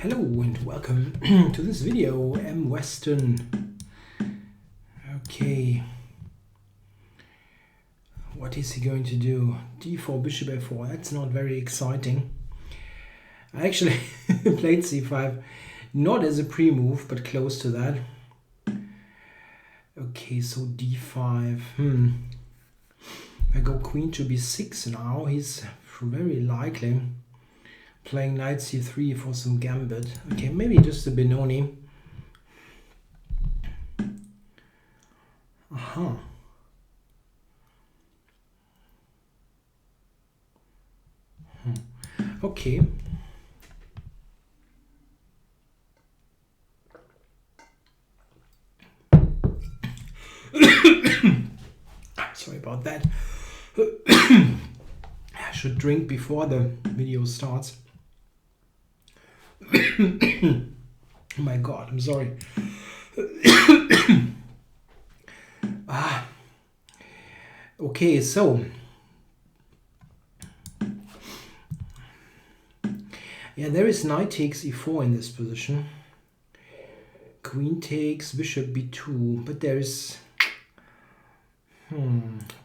Hello and welcome to this video, MWeston. Okay, what is he going to do? d4, bishop a4, that's not very exciting. I actually played c5, not as a pre-move, but close to that. Okay, so d5, I go queen to b6 now. He's very likely playing knight c3 for some gambit. Okay, maybe just a Benoni. Aha. Okay. Sorry about that. I should drink before the video starts. Oh my god, I'm sorry. Okay, so yeah, there is knight takes e4 in this position. Queen takes bishop b2, but there is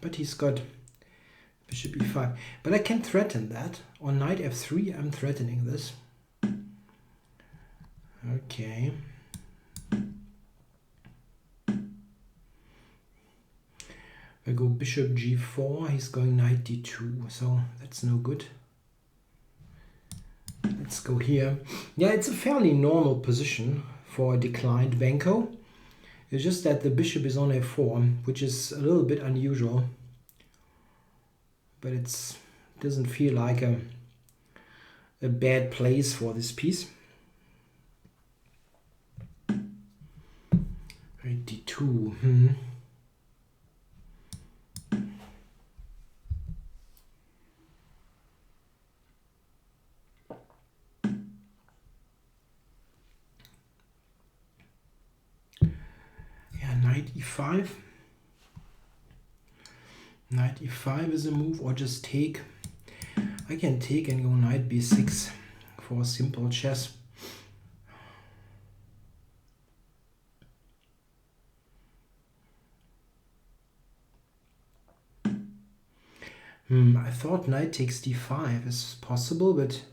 but he's got bishop e5. But I can threaten that. On knight f3, I'm threatening this. Okay. I go bishop g4, he's going knight d2, so that's no good. Let's go here. Yeah, it's a fairly normal position for a declined Benko. It's just that the bishop is on a4, which is a little bit unusual. But it doesn't feel like a bad place for this piece. Right, d2. Yeah, knight e5. Knight e5 is a move, or just take. I can take and go knight b6 for simple chess. I thought knight takes d5 is possible, but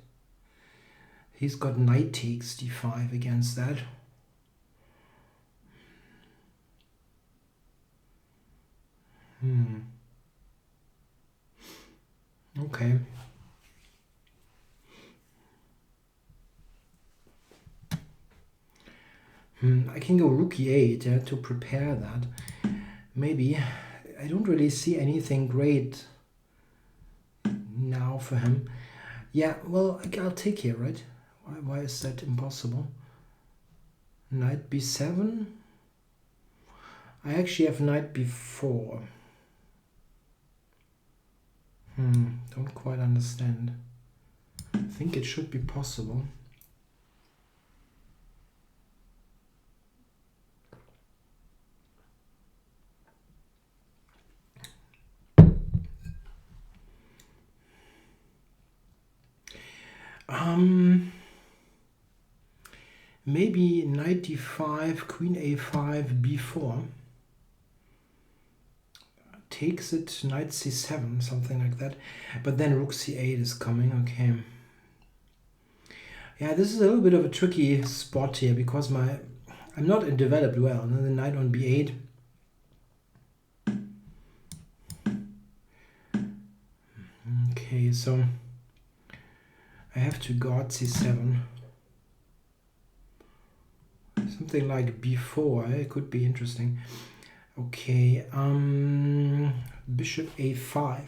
he's got knight takes d5 against that. Okay. I can go rook e8 to prepare that. Maybe. I don't really see anything great now for him. Yeah, well, I'll take here, right? Why is that impossible? Knight b7. I actually have knight b4. Don't quite understand. I think it should be possible. Maybe knight d5, queen a5, b4. Takes it, knight c7, something like that. But then rook c8 is coming, okay. Yeah, this is a little bit of a tricky spot here because I'm not developed well. The knight on b8. Okay, so I have to guard c7. Something like b4, it could be interesting. Okay, bishop a5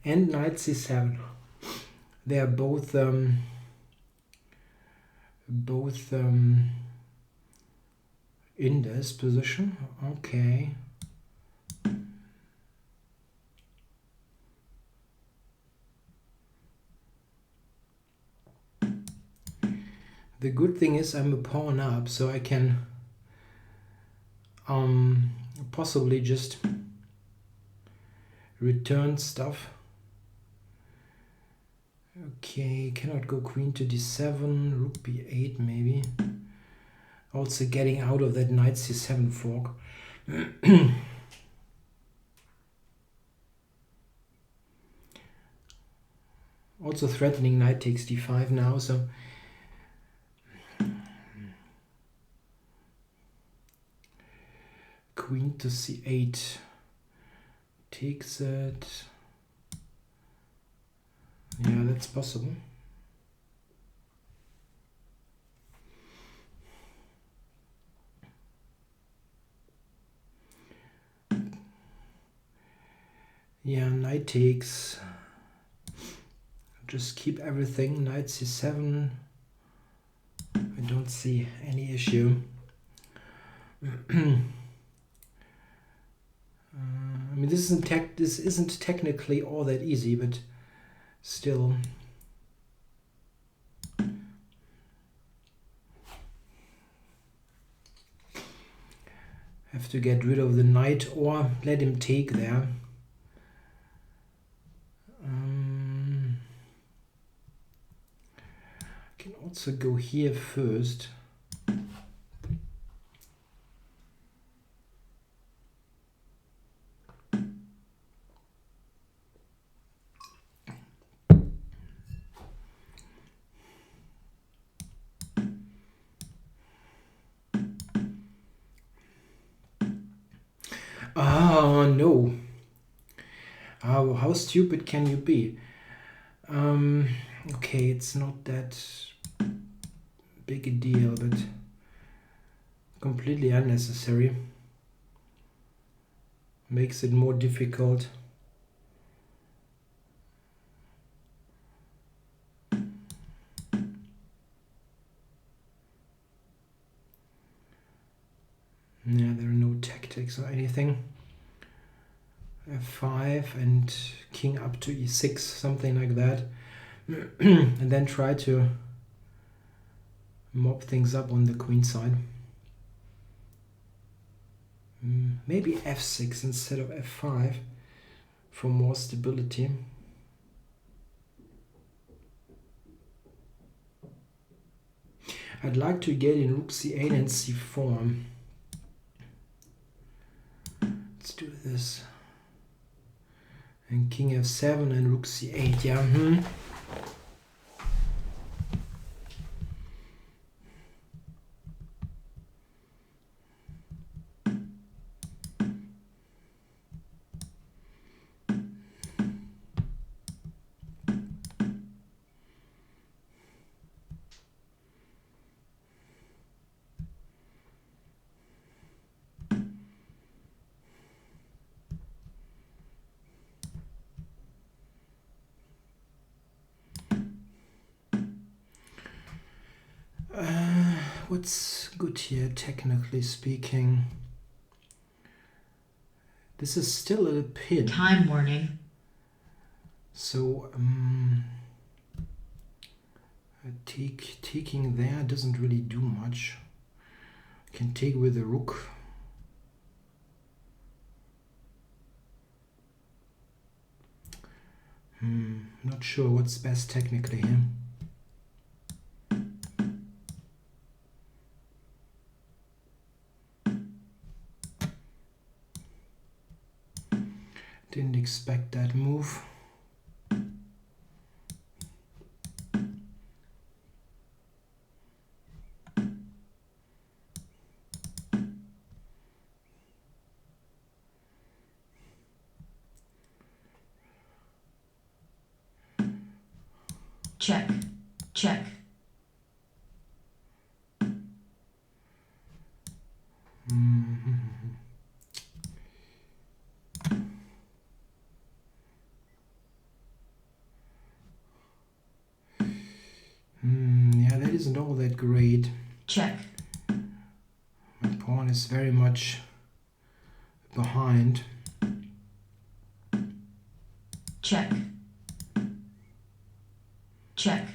and knight c7. They are both in this position. Okay. The good thing is I'm a pawn up, so I can possibly just return stuff. Okay, cannot go queen to d7, rook b8 maybe. Also getting out of that knight c7 fork. Also threatening knight takes d5 now, so queen to c8 takes it. Yeah, that's possible. Yeah, knight takes. Just keep everything. Knight c7. I don't see any issue. I mean, this isn't technically all that easy, but still. Have to get rid of the knight or let him take there. I can also go here first. Oh no. How stupid can you be? Okay, it's not that big a deal, but completely unnecessary. Makes it more difficult. Yeah, there are no tactics or anything. F5 and king up to e6, something like that. And then try to mop things up on the queen side. Maybe f6 instead of f5 for more stability. I'd like to get in rook c8 and c4. Let's do this. And king f7 and rook c8, yeah. What's good here, technically speaking? This is still a pin. Time warning. So taking there doesn't really do much. I can take with the rook. Not sure what's best technically here. Didn't expect that move. Check. Check. Yeah, that isn't all that great. Check. My pawn is very much behind. Check. Check.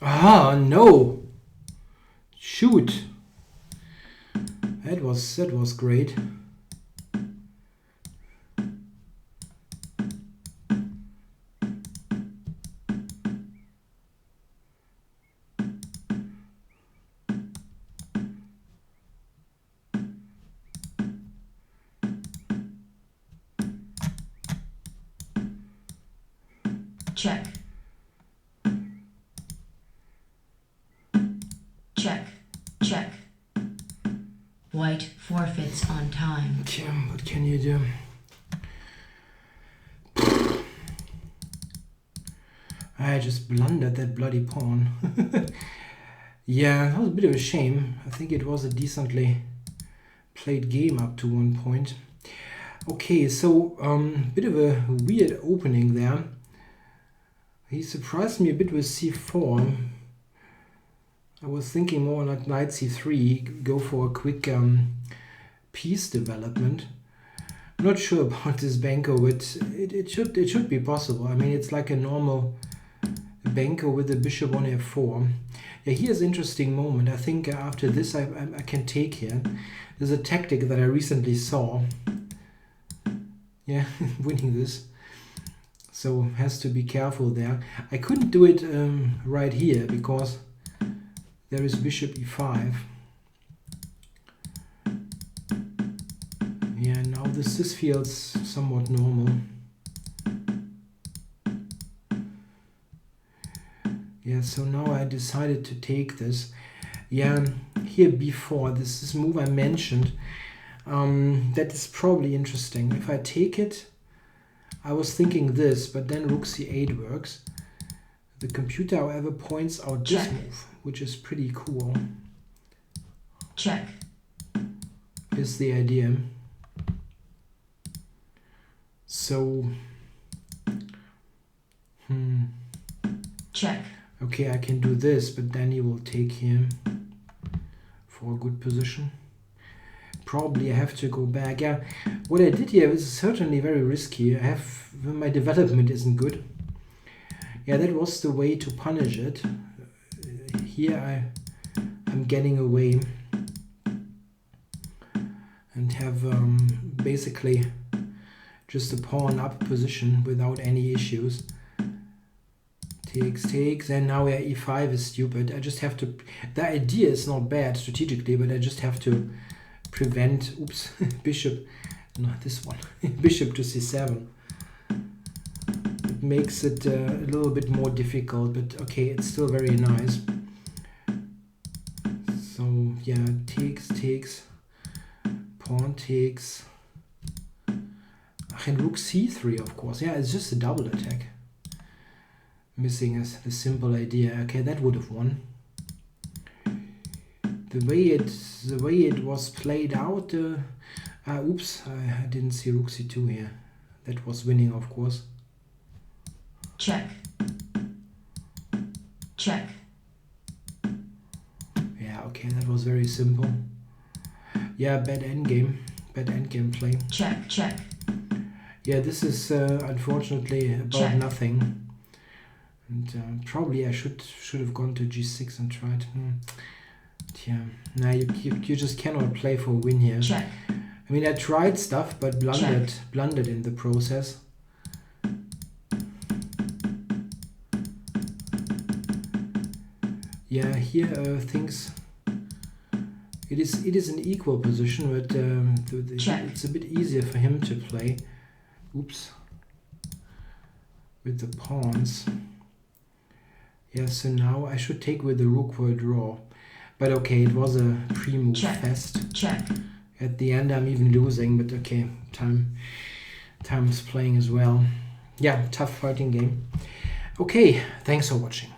Ah, no! Shoot! That was great. check, check, check. White forfeits on time. Yeah, what can you do? I just blundered that bloody pawn. Yeah, that was a bit of a shame. I think it was a decently played game up to one point. Okay, so bit of a weird opening there. He surprised me a bit with c4. I was thinking more like knight c3, go for a quick piece development. I'm not sure about this Benko, but it should be possible. I mean, it's like a normal Benko with the bishop on f4. Yeah, here's an interesting moment. I think after this I can take here. There's a tactic that I recently saw. Yeah, winning this. So has to be careful there. I couldn't do it right here because there is bishop e5. Yeah, now this feels somewhat normal. Yeah, so now I decided to take this. Yeah, here b4, this move I mentioned, that is probably interesting. If I take it, I was thinking this, but then rook c8 works. The computer, however, points out this move, which is pretty cool. Check. Is the idea. So, check. Okay, I can do this, but then he will take here for a good position. Probably I have to go back. Yeah, what I did here is certainly very risky. My development isn't good. Yeah, that was the way to punish it. Here I'm getting away and have basically just a pawn up position without any issues. Takes, and now yeah, e5 is stupid. I just have to, the idea is not bad strategically, but I just have to prevent, oops, bishop, not this one, bishop to c7. It makes it a little bit more difficult, but okay, it's still very nice. So yeah, takes, pawn takes, and rook c3 of course. Yeah, it's just a double attack. Missing is the simple idea. Okay, that would have won. The way it was played out. Oops, I didn't see rook c2 here. That was winning, of course. Check. Check. Yeah, okay, that was very simple. Yeah, bad endgame play. Check. Check. Yeah, this is unfortunately about nothing. And probably I should have gone to g6 and tried. Yeah, nah, you just cannot play for a win here. Check. I mean, I tried stuff, but blundered in the process. Yeah, here things. It is an equal position, but it's a bit easier for him to play. Oops. With the pawns. Yeah, so now I should take with the rook for a draw. But okay, it was a pre-move fest. Check. At the end I'm even losing, but okay, time's playing as well. Yeah, tough fighting game. Okay, thanks for watching.